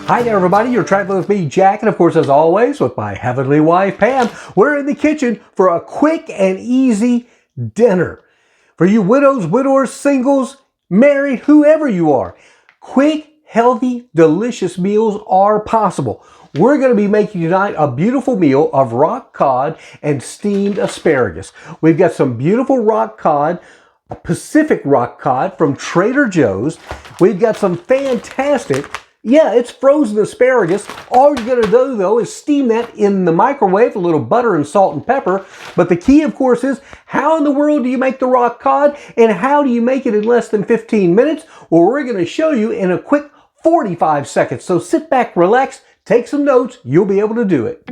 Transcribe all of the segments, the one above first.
Hi there, everybody. You're traveling with me, Jack, and of course, as always, with my heavenly wife, Pam. We're in the kitchen for a quick and easy dinner. For you widows, widowers, singles, married, whoever you are, quick, healthy, delicious meals are possible. We're going to be making tonight a beautiful meal of rock cod and steamed asparagus. We've got some beautiful rock cod, a Pacific Rock Cod from Trader Joe's. We've got some fantastic, it's frozen asparagus. All you're going to do, though, is steam that in the microwave, a little butter and salt and pepper. But the key, of course, is how in the world do you make the rock cod, and how do you make it in less than 15 minutes? Well, we're going to show you in a quick 45 seconds. So sit back, relax, take some notes. You'll be able to do it.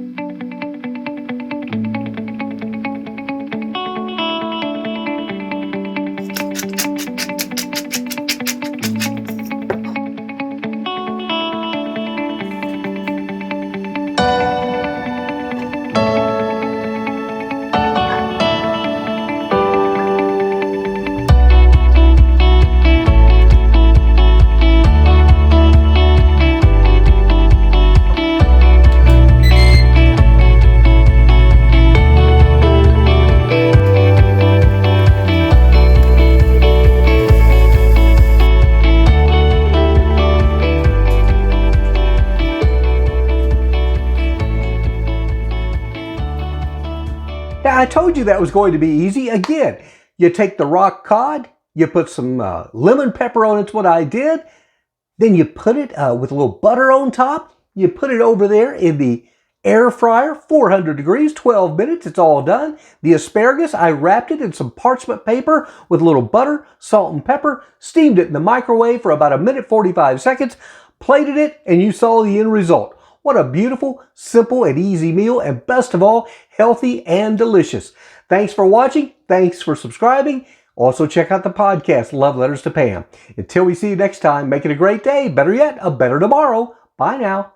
Now, I told you that was going to be easy. Again, you take the rock cod, you put some lemon pepper on it's what I did. Then you put it with a little butter on top. You put it over there in the air fryer, 400 degrees, 12 minutes. It's all done. The asparagus, I wrapped it in some parchment paper with a little butter, salt, and pepper, steamed it in the microwave for about 1:45 seconds, plated it, and you saw the end result. What a beautiful, simple, and easy meal, and best of all, healthy and delicious. Thanks for watching. Thanks for subscribing. Also, check out the podcast, Love Letters to Pam. Until we see you next time, make it a great day. Better yet, a better tomorrow. Bye now.